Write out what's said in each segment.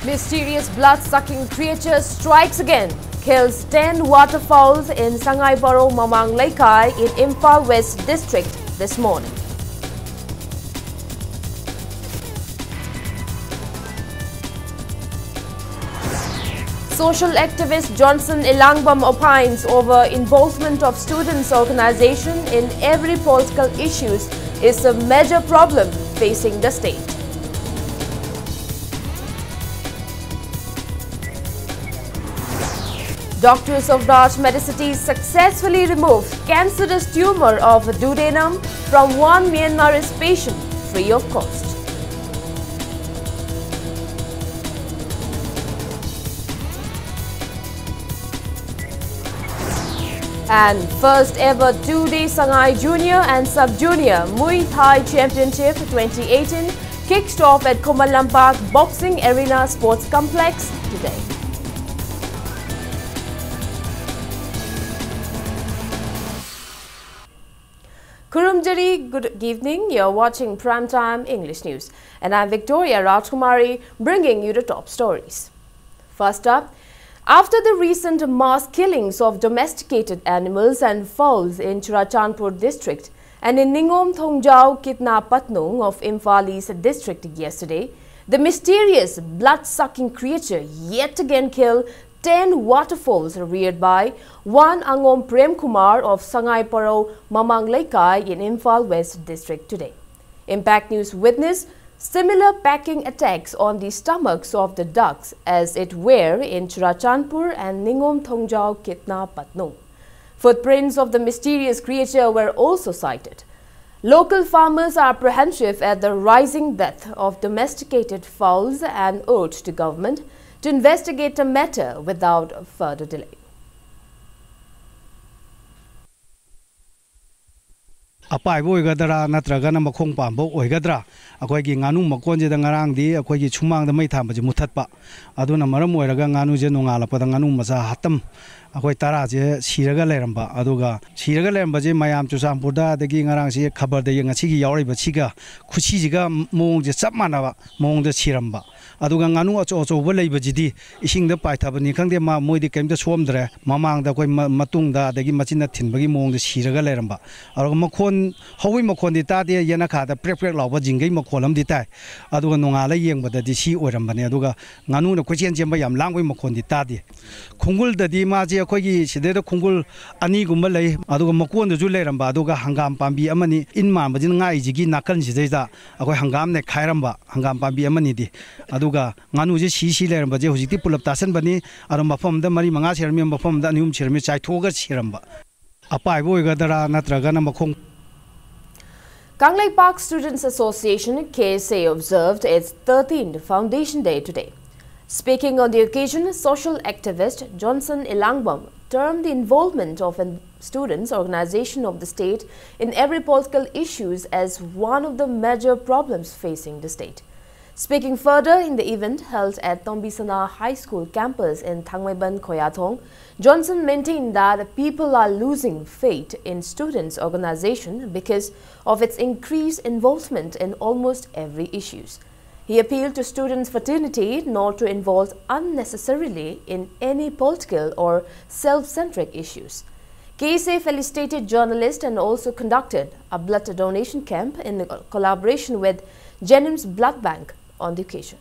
Mysterious blood-sucking creature strikes again, kills 10 waterfowls in Sangai Borough Mamang Laikai in Imphal West District this morning. Social activist Johnson Ilangbam opines over involvement of students' organization in every political issues is a major problem facing the state. Doctors of Raj Medicity successfully removed cancerous tumor of duodenum from one Myanmarese patient free of cost. And first ever two-day Sangai Junior and Sub-Junior Muay Thai Championship 2018 kicked off at Komalampak Boxing Arena Sports Complex today. Kurumjari, good evening. You're watching Primetime English News. And I'm Victoria Rajkumari, bringing you the top stories. First up, after the recent mass killings of domesticated animals and fowls in Churachandpur district and in Ningom Thongjau Kitna Patnung of Imphal East district yesterday, the mysterious blood-sucking creature yet again killed 10 waterfowls reared by one Angom Prem Kumar of Sangai Borough Mamang Laikai in Imphal West district today. Impact News witnessed similar packing attacks on the stomachs of the ducks as it were in Churachandpur and Ningom Thongjau Kitna Patnung. Footprints of the mysterious creature were also sighted. Local farmers are apprehensive at the rising death of domesticated fowls and urged the government to investigate the matter without further delay. Apai boigadra natragana makhong pambo oigadra akoigi nganu makonje da ngarang di akoigi chumang da mai thamba je muthatpa aduna maram oiraga nganu je nongala pada nganu masa hatam akoi tara je siraga leramba aduga siraga leramba je mayam chusampur da dagi ngarang si khabar da yang chi gi yauri ba chiga khuchi jiga mong je chap manaba mong da siramba aduga nganu acho acho ba leiba jidi ising da pai thabani khangde ma moidi kemda somdre mamang da koi matung da dagi machina thinbagi mong da siraga leramba aruga makhon hawi makhon di ta de yana kha da prek prek lawba jingai makholam di tai aduga nongala yengba da di si oirambane aduga nganu na khochen jemba yam langoi makhon di ta di khungul da di ma je akoigi side da khungul ani gumba lei aduga makon da ju leramba aduga hangam pambi amani in ma bajin ngai jigi nakan side da akoi hangam ne khairamba hangam pambi amani di aduga nganu je si leramba je hujiti pulap tasan bani arum mafam da mari manga sermi mafam da nium sermi chai thoga siramba apai boigadara natragana makhong. Kanglai Park Students Association KSA observed its 13th Foundation Day today. Speaking on the occasion, social activist Johnson Ilangbam termed the involvement of a students' organization of the state in every political issues as one of the major problems facing the state. Speaking further in the event held at Tombisana High School campus in Thangmaiban, Khoyathong, Johnson maintained that people are losing faith in students' organization because of its increased involvement in almost every issues. He appealed to students' fraternity not to involve unnecessarily in any political or self-centric issues. KSA felicitated journalists and also conducted a blood donation camp in collaboration with Jennings Blood Bank on the occasion.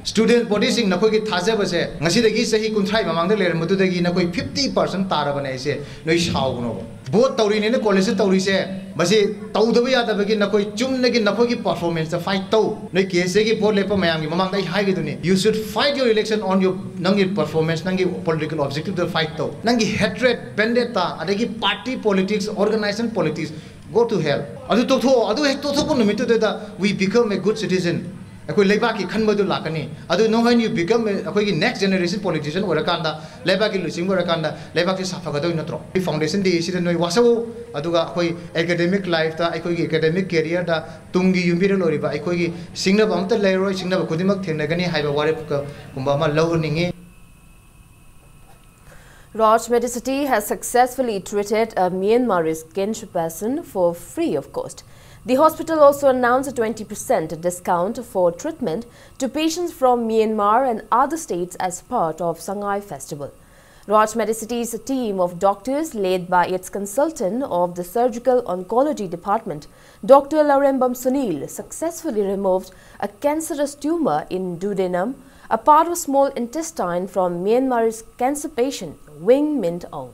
Student body sing na koi ki thaja base ngasi dagi sahi kunthai mamang da ler madu dagi na koi 50% tara bane se noi shau no both tauri ne college tauri se base tau da ya da bagi na koi chum ne gi na koi ki performance da fight tau noi kese ki board lepa mayam gi mamang dai hai gi duni you should fight your election on your nangi performance nangi political objective da fight tau nangi hatred vendetta adagi party politics organization politics go to hell adu to ko numit da we become a good citizen. Akoi lebaki khanbadu lakani adu no when you become akoi ki next generation politician orakanda lebaki lusing orakanda lebaki safagado inotro foundation di sida noi wasawo aduga akoi academic life ta akoi ki academic career da tungi yumbira loriba akoi ki singna bamta leiroi singna kodimak thenagani haiba ware kumba ma lawningi. Raj Medicity has successfully treated a Myanmarese Gench person for free of cost. The hospital also announced a 20% discount for treatment to patients from Myanmar and other states as part of Sangay Festival. Raj Medicity's team of doctors, led by its consultant of the Surgical Oncology Department, Dr. Laurembam Sunil, successfully removed a cancerous tumor in duodenum, a part of small intestine from Myanmar's cancer patient, Wing Mint Ong.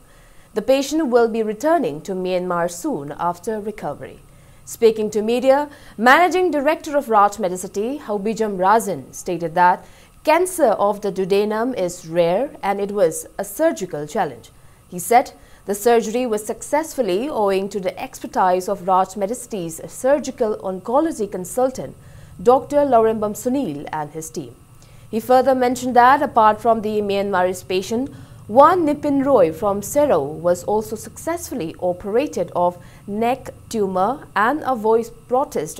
The patient will be returning to Myanmar soon after recovery. Speaking to media, Managing Director of Raj Medicity, Haubijam Razin, stated that cancer of the duodenum is rare and it was a surgical challenge. He said the surgery was successfully owing to the expertise of Raj Medicity's surgical oncology consultant, Dr. Laurembam Sunil, and his team. He further mentioned that apart from the Myanmarese patient, one Nipin Roy from Sero was also successfully operated of neck tumor and a voice protest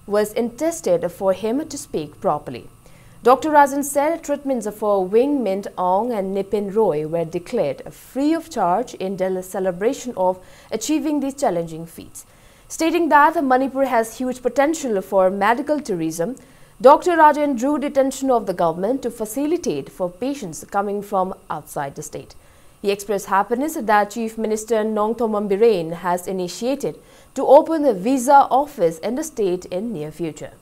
was intested for him to speak properly. Dr. Razin said treatments for Wing Mint Ong and Nipin Roy were declared free of charge in the celebration of achieving these challenging feats. Stating that Manipur has huge potential for medical tourism, Dr. Rajan drew the attention of the government to facilitate for patients coming from outside the state. He expressed happiness that Chief Minister Nongthomam Birane has initiated to open a visa office in the state in near future.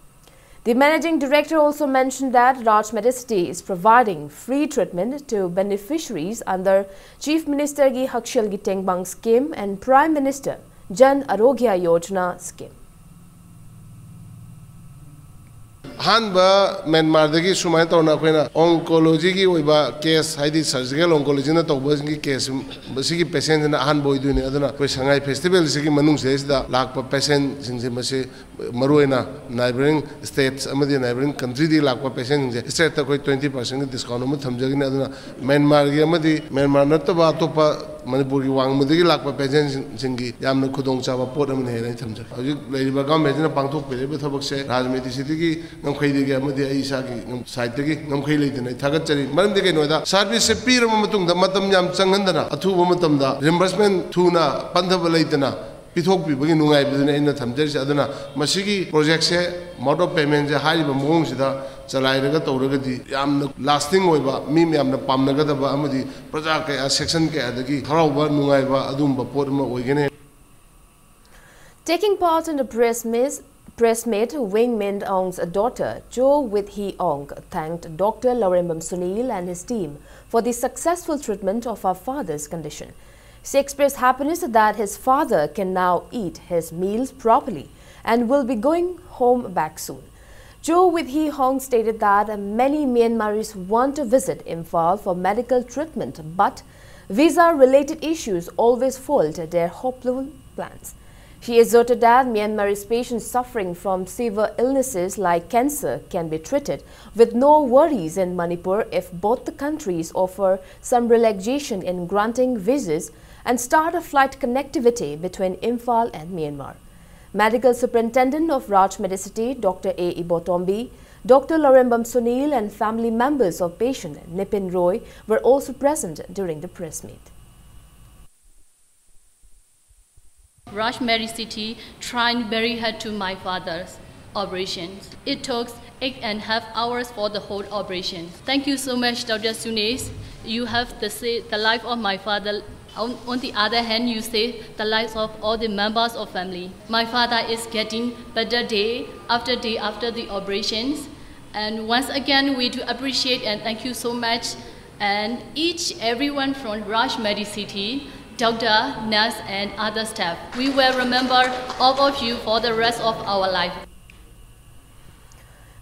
The Managing Director also mentioned that Raj Medicity is providing free treatment to beneficiaries under Chief Minister Gi Hakshal Gi Tengbang scheme and Prime Minister Jan Arogya Yojana scheme. Hanba Myanmar dagi sumai tawna koina oncology gi oiba case haidi surgical oncology na tawba gi case basigi patient na han boy dune aduna koi Sangay festival sigi manung se da lakpa patient singse mase maruina neighboring states amadi neighboring country di lakpa patient singse state ta koi 20% discount mu thamjagi na aduna Myanmar gi amadi Myanmar nataba topa Manipur ki wang mudagi lakpa patient singi yamna khudong chaba pot amne he thamja hoji leiba government na pangthok pele thabak se Raj Medicity gi ngamkhai de ga amadi aisa gi site gi ngamkhai leidena thagat chari maram de keno da service se pir matung da matam yam changhandana athu matam da reimbursement thuna pandhaba leidena pithok pi bagi nungai biduna ina thamjari aduna masigi project se mode of payment je haiba mong sida chalai raga tawraga di yamna lasting oiba mi yamna pamnaga da ba amadi praja ke section ke adagi tharauba nungai ba adumba pot ma oigene. Taking part in the press meet, Wing Mint Ong's daughter, Jo With Hee Ong, thanked Dr. Laurembam Sunil and his team for the successful treatment of her father's condition. She expressed happiness that his father can now eat his meals properly and will be going home back soon. Jo With Hee Ong stated that many Myanmaris want to visit Imphal for medical treatment, but visa-related issues always foiled their hopeful plans. She asserted that Myanmarese patients suffering from severe illnesses like cancer can be treated with no worries in Manipur if both the countries offer some relaxation in granting visas and start a flight connectivity between Imphal and Myanmar. Medical Superintendent of Raj Medicity, Dr. A. Ibotombi, Dr. Laurembam Sunil and family members of patient Nipin Roy were also present during the press meet. Raj Medicity tried very hard to my father's operations. It took 8.5 hours for the whole operation. Thank you so much, Dr. Sunes. You have the life of my father. On the other hand, you save the lives of all the members of family. My father is getting better day after the operations. And once again, we do appreciate and thank you so much. And everyone from Raj Medicity, doctor, nurse, and other staff. We will remember all of you for the rest of our life.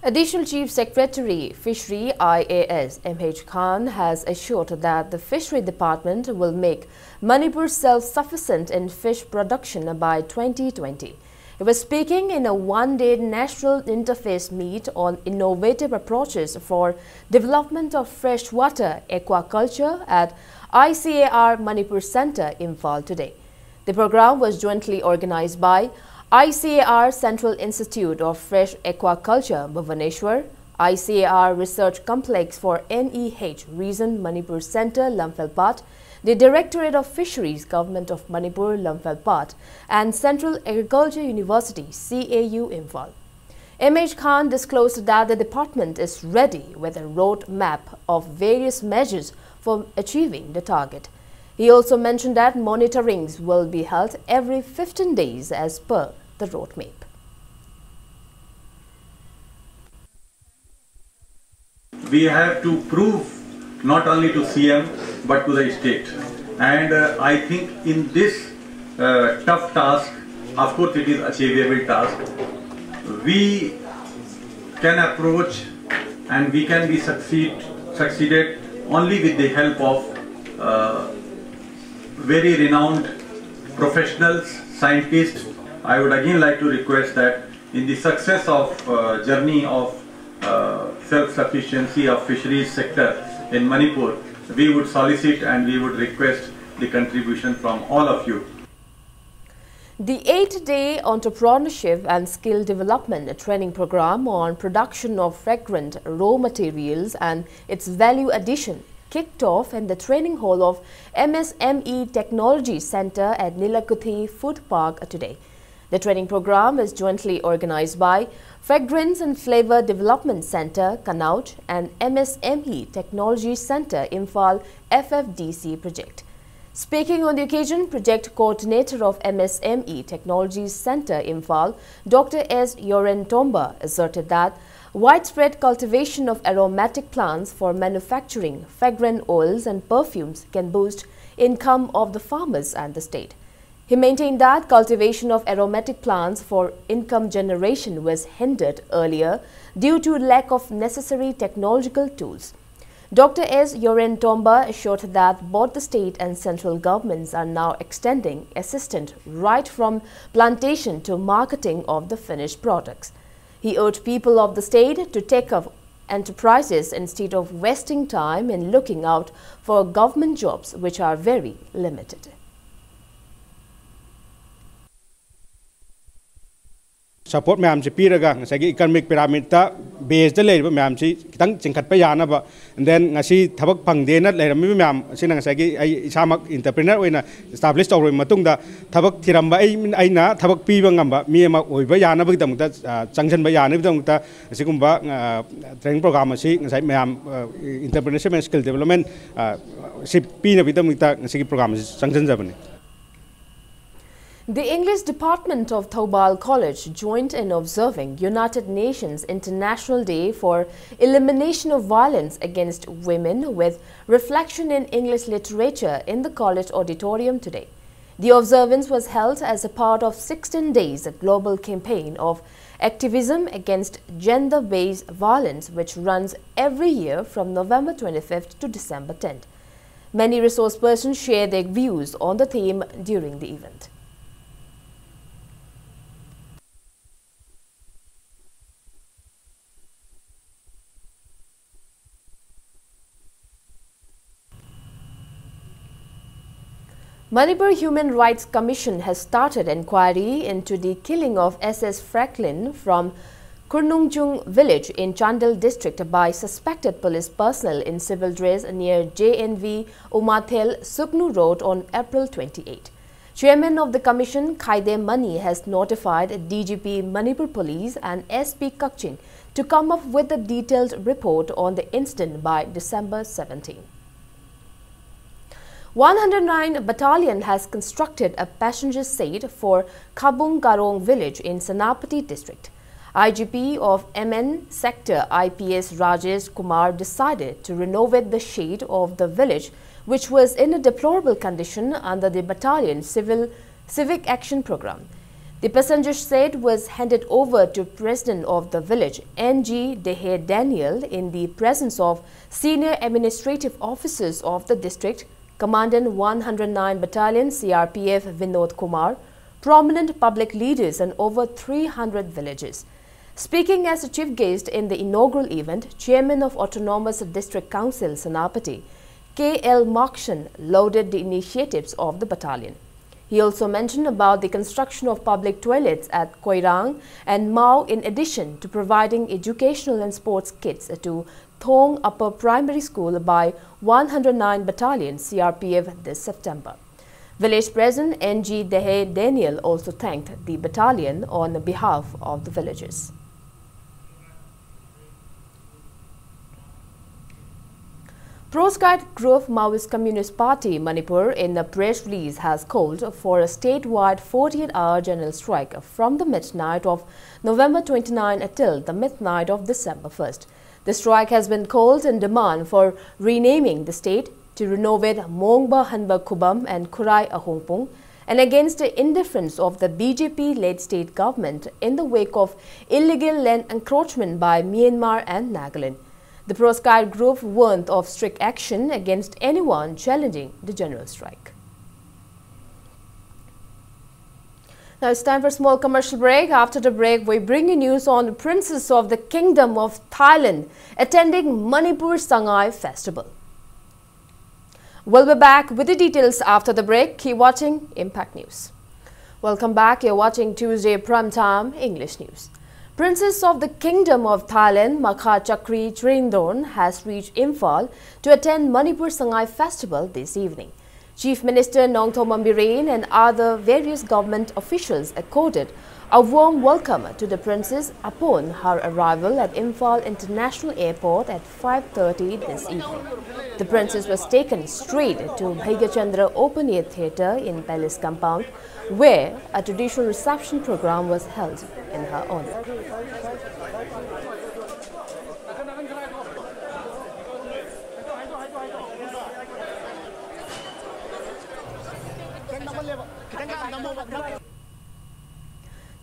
Additional Chief Secretary, Fishery IAS M.H. Khan has assured that the Fishery Department will make Manipur self-sufficient in fish production by 2020. He was speaking in a one-day national interface meet on innovative approaches for development of freshwater aquaculture at ICAR Manipur Center, Imphal today. The program was jointly organized by ICAR Central Institute of Fresh Aquaculture, Bhubaneswar, ICAR Research Complex for NEH Region Manipur Center, Lamphel Pat, the Directorate of Fisheries, Government of Manipur, Lamphal and Central Agriculture University, CAU, Imphal. MH Khan disclosed that the department is ready with a roadmap of various measures for achieving the target. He also mentioned that monitorings will be held every 15 days as per the roadmap. We have to prove not only to CM but to the state, and I think in this tough task, of course it is achievable task, we can approach and we can be succeeded only with the help of very renowned professionals, scientists. I would again like to request that in the success of journey of self-sufficiency of fisheries sector in Manipur, we would solicit and we would request the contribution from all of you. The 8-day entrepreneurship and skill development training program on production of fragrant raw materials and its value addition kicked off in the training hall of MSME Technology Center at Nilakuthi Food Park today. The training program is jointly organized by Fragrance and Flavor Development Center, Kanauj, and MSME Technology Center, Imphal FFDC project. Speaking on the occasion, project coordinator of MSME Technology Center, Imphal, Dr. S. Yoren Tomba, asserted that widespread cultivation of aromatic plants for manufacturing fragrant oils and perfumes can boost income of the farmers and the state. He maintained that cultivation of aromatic plants for income generation was hindered earlier due to lack of necessary technological tools. Dr. S. Yoren Tomba assured that both the state and central governments are now extending assistance right from plantation to marketing of the finished products. He urged people of the state to take up enterprises instead of wasting time in looking out for government jobs, which are very limited. Support ma'am से पीरगा ngasi economic pyramid ta base da leib ma'am से kitang chingkhat pa yana ba and then ngasi thabak phangde na leiram mi ma'am sina ngasi ai isamak entrepreneur oina establish tawroi matung da thabak thiramba ai na thabak pi ba ngamba mi ma oiba yana ba dam ta changjan ba yana dam ta sigumba training program asi ngasi ma'am entrepreneurship and skill development si pi na bidam ta ngasi program changjan jabani. The English Department of Thoubal College joined in observing United Nations International Day for Elimination of Violence Against Women with reflection in English literature in the college auditorium today. The observance was held as a part of 16 days global campaign of activism against gender-based violence, which runs every year from November 25th to December 10th. Many resource persons shared their views on the theme during the event. Manipur Human Rights Commission has started inquiry into the killing of SS Franklin from Kurnungjung village in Chandel district by suspected police personnel in civil dress near JNV Umathel Suknu Road on April 28. Chairman of the commission, Khaide Mani, has notified DGP Manipur Police and SP Kakchin to come up with a detailed report on the incident by December 17. 109 Battalion has constructed a passenger seat for Khabung Karong village in Senapati district. IGP of MN sector IPS Rajesh Kumar decided to renovate the shade of the village, which was in a deplorable condition under the battalion civic action program. The passenger seat was handed over to President of the village, NG Dehe Daniel, in the presence of senior administrative officers of the district, Commandant 109 Battalion CRPF Vinod Kumar, prominent public leaders and over 300 villages. Speaking as a chief guest in the inaugural event, Chairman of Autonomous District Council Senapati, K.L. Makshan, lauded the initiatives of the battalion. He also mentioned about the construction of public toilets at Koirang and Mao in addition to providing educational and sports kits to Thong Upper Primary School by 109 Battalion CRPF this September. Village President N.G. Dehe Daniel also thanked the battalion on behalf of the villagers. Proscribed Grove Maoist Communist Party Manipur in a press release has called for a statewide 48-hour general strike from the midnight of November 29 until the midnight of December 1st. The strike has been called in demand for renaming the state to renovate Mongba Hanba Kubam and Kurai Ahongpung and against the indifference of the BJP-led state government in the wake of illegal land encroachment by Myanmar and Nagaland. The proscribed group warned of strict action against anyone challenging the general strike. Now it's time for a small commercial break. After the break, we bring you news on the Princess of the Kingdom of Thailand attending Manipur Sangai Festival. We'll be back with the details after the break. Keep watching Impact News. Welcome back. You're watching Tuesday Primetime English News. Princess of the Kingdom of Thailand, Makha Chakri Trindorn, has reached Imphal to attend Manipur Sangai Festival this evening. Chief Minister Nongthom Bireen and other various government officials accorded a warm welcome to the princess upon her arrival at Imphal International Airport at 5:30 this evening. The princess was taken straight to Bhaigachandra Open Air Theatre in Palace Compound, where a traditional reception program was held in her honor.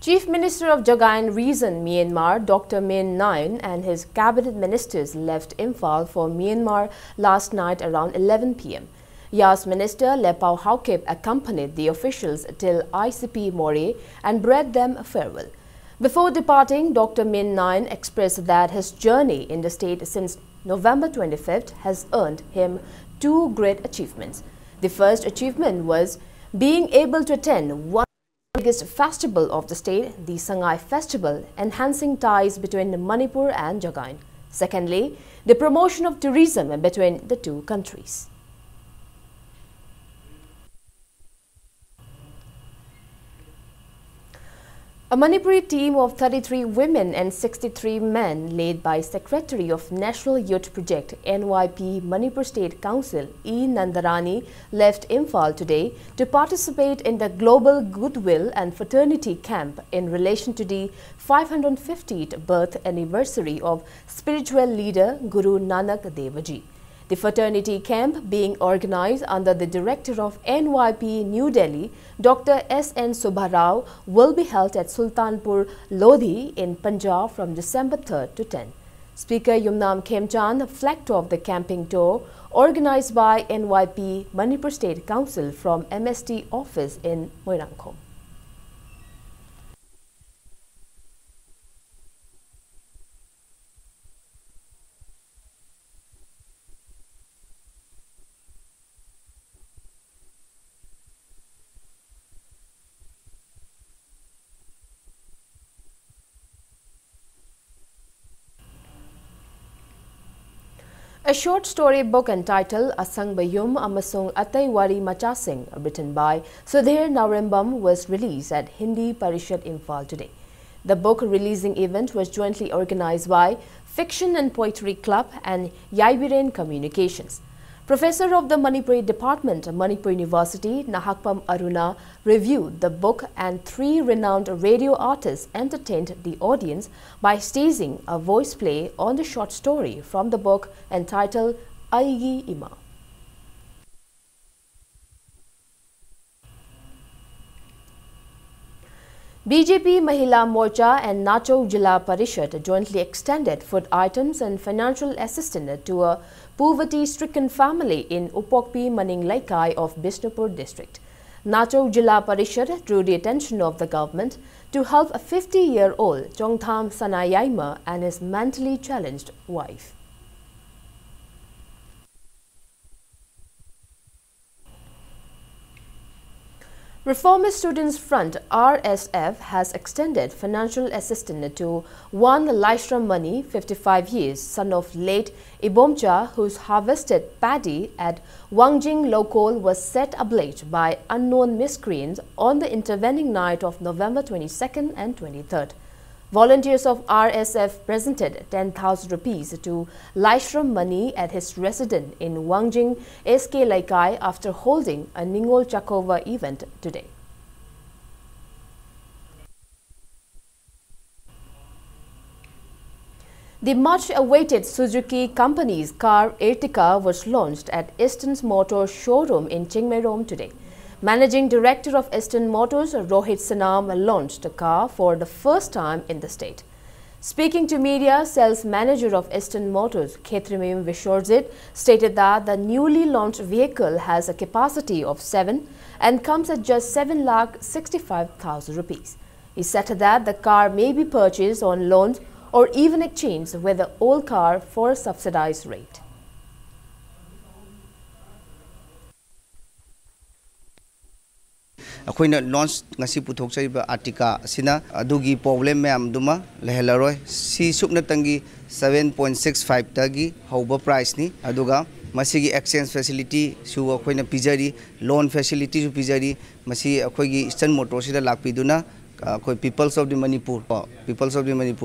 Chief Minister of Jagain Region, Myanmar, Dr. Min Nain, and his cabinet ministers left Imphal for Myanmar last night around 11 p.m. Yas Minister Lepau Haukip accompanied the officials till ICP More and bade them farewell. Before departing, Dr. Min Nain expressed that his journey in the state since November 25th has earned him two great achievements. The first achievement was being able to attend one of the biggest festival of the state, the Sangai Festival, enhancing ties between Manipur and Jagain. Secondly, the promotion of tourism between the two countries. A Manipuri team of 33 women and 63 men, led by Secretary of National Youth Project NYP Manipur State Council E. Nandarani, left Imphal today to participate in the Global Goodwill and Fraternity Camp in relation to the 550th birth anniversary of spiritual leader Guru Nanak Dev Ji. The fraternity camp, being organized under the director of NYP New Delhi, Dr. S.N. Subharao, will be held at Sultanpur Lodhi in Punjab from December 3rd to 10. Speaker Yumnam Khemchan flagged off the camping tour organized by NYP Manipur State Council from MST office in Moirangkhom. A short story book entitled Asang Bayum Amasung Atay Wari Machasing, written by Sudhir Narembam, was released at Hindi Parishad Imphal today. The book releasing event was jointly organized by Fiction and Poetry Club and Yaibiren Communications. Professor of the Manipuri Department, Manipur University, Nahakpam Aruna, reviewed the book, and three renowned radio artists entertained the audience by staging a voice play on the short story from the book entitled Aigi Ima. BJP Mahila Morcha and Nacho Jila Parishad jointly extended food items and financial assistance to a poverty-stricken family in Upokpi Maning Laikai of Bishnupur district. Nacho Jila Parishad drew the attention of the government to help a 50-year-old Chongtham Sanayaima and his mentally challenged wife. Reformist Students Front (RSF) has extended financial assistance to one Laishram Mani, 55 years, son of late Ibomcha, whose harvested paddy at Wangjing Lokol was set ablaze by unknown miscreants on the intervening night of November 22nd and 23rd. Volunteers of RSF presented 10,000 rupees to Laishram Mani at his residence in Wangjing, SK Laikai after holding a Ningol Chakova event today. The much-awaited Suzuki company's car Ertiga was launched at Eastern Motors showroom in Chingmairom today. Managing Director of Eastern Motors, Rohit Sanam, launched the car for the first time in the state. Speaking to media, Sales Manager of Eastern Motors, Khetrimim Vishwarzit, stated that the newly launched vehicle has a capacity of 7 and comes at just 7,65,000 rupees. He said that the car may be purchased on loans or even exchanged with the old car for a subsidized rate. अखोइना launch ngasi puthokchaiba artica sina adugi problem मैम दुमा lehelaroi si supna tangi 7.65 tagi hoba price ni aduga masigi exchange facility su akoina pijari loan facility su pijari masi akoigi Eastern Motors sida lakpiduna akoi peoples of the Manipur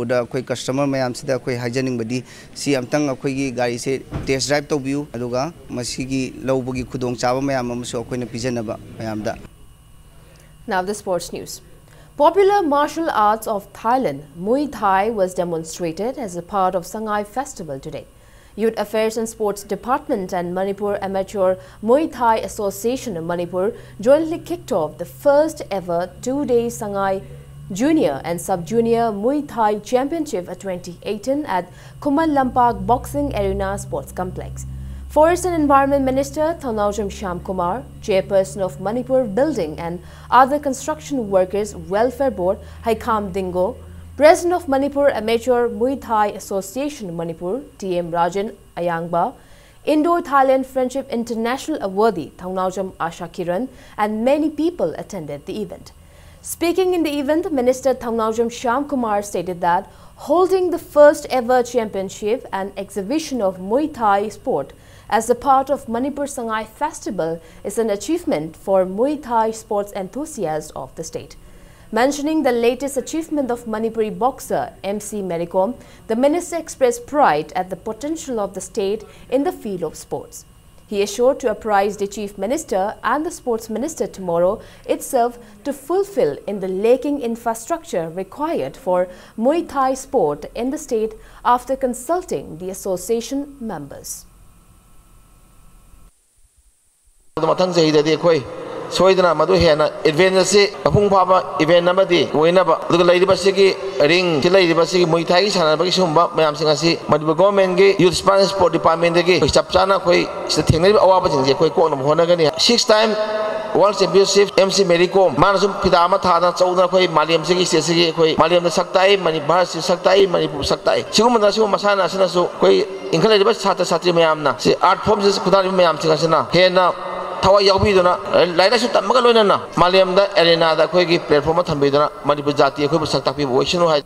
da akoi customer ma'am sida akoi hygienic badi si amtang akoigi gari se test drive tobiu aduga masigi lawbugi khudong chaba ma'am amsu akoina pijanaba ma'am da. Now the sports news. Popular martial arts of Thailand, Muay Thai, was demonstrated as a part of Sangay Festival today. Youth Affairs and Sports Department and Manipur Amateur Muay Thai Association of Manipur jointly kicked off the first ever two-day Sangay Junior and Sub-Junior Muay Thai Championship 2018 at Kumal Lampak Boxing Arena Sports Complex. Forest and Environment Minister Thanawjam Shyam Kumar, Chairperson of Manipur Building and Other Construction Workers Welfare Board Haikam Dingo, President of Manipur Amateur Muay Thai Association Manipur TM Rajan Ayangba, Indo-Thailand Friendship International Awardee Thanawjam Asha Kiran, and many people attended the event. Speaking in the event, Minister Thanawjam Shyam Kumar stated that holding the first ever championship and exhibition of Muay Thai sport as a part of Manipur Sangay Festival is an achievement for Muay Thai sports enthusiasts of the state. Mentioning the latest achievement of Manipuri boxer MC Merikom, the minister expressed pride at the potential of the state in the field of sports. He assured to apprise the Chief Minister and the Sports Minister tomorrow itself to fulfill in the lacking infrastructure required for Muay Thai sport in the state after consulting the association members. Soidana Madu Hena, advance Apung Papa, event number D, Winaba, the Lady Basiki, Ring, the Lady Basiki, Muitai, and Bakisumba, Mayam Singasi, Madu Government, Youth Spanish Sport Department, the Gay, Chapchana, the Tingle Awabin, the Quakon of Honagani, 6-time World Championship, MC Merikom, Manasum Pidama Tana, Soda, Maliam Sigi, Maliam the Saktai, Manibar Saktai, Manipu Saktai, Sumanasu Masana, Sanasu, incredible Sata Sati Mayamna, the art forms is Kudari Mayam Singasana, Hena. Tawa Yabidona, Laida Magalona, Maliam the Arena, the Quagi platform of Tambidana, Manipur Jati, Saktapi, Washington.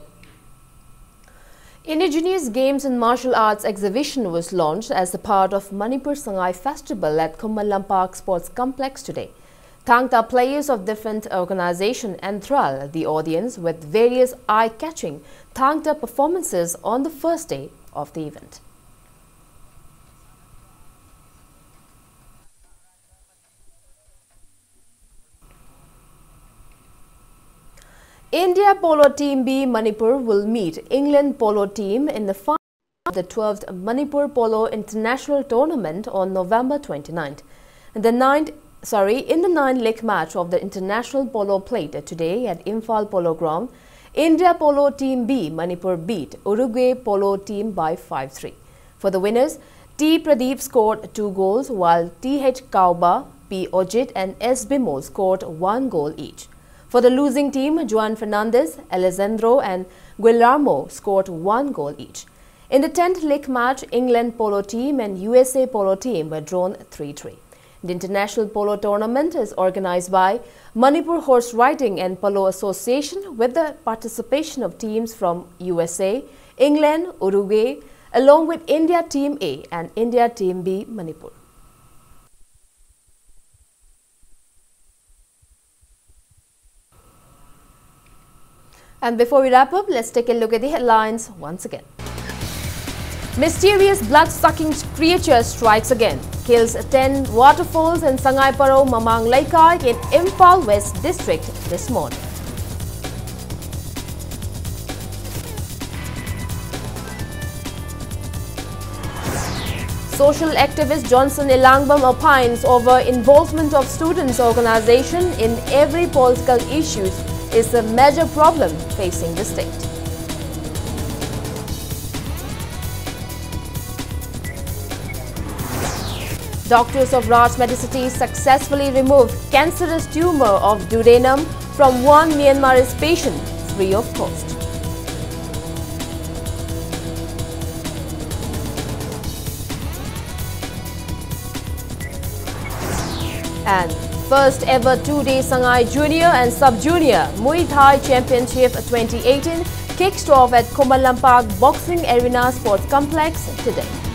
Indigenous Games and Martial Arts exhibition was launched as a part of Manipur Sangay Festival at Kumal Lampak Sports Complex today. Thangta players of different organizations enthralled the audience with various eye-catching Thangta performances on the first day of the event. India Polo Team B Manipur will meet England Polo Team in the final of the 12th Manipur Polo International Tournament on November 29th. In the 9th leg match of the International Polo Plate today at Imphal Polo Ground, India Polo Team B Manipur beat Uruguay Polo Team by 5-3. For the winners, T. Pradeep scored 2 goals while T.H. Kauba, P. Ojit and S. Bimol scored 1 goal each. For the losing team, Juan Fernandez, Alessandro and Guillermo scored 1 goal each. In the 10th leg match, England Polo Team and USA Polo Team were drawn 3-3. The international polo tournament is organized by Manipur Horse Riding and Polo Association with the participation of teams from USA, England, Uruguay, along with India Team A and India Team B, Manipur. And before we wrap up, let's take a look at the headlines once again. Mysterious blood-sucking creature strikes again, kills 10 waterfalls in Sangai Paro, Mamang Laikai in Imphal West District this morning. Social activist Johnson Ilangbam opines over involvement of students' organization in every political issue is a major problem facing the state. Doctors of Raj Medicity successfully removed cancerous tumor of duodenum from one Myanmarese patient free of cost. And first ever two-day Sangai Junior and Sub-Junior Muay Thai Championship 2018 kicked off at Kumalampak Boxing Arena Sports Complex today.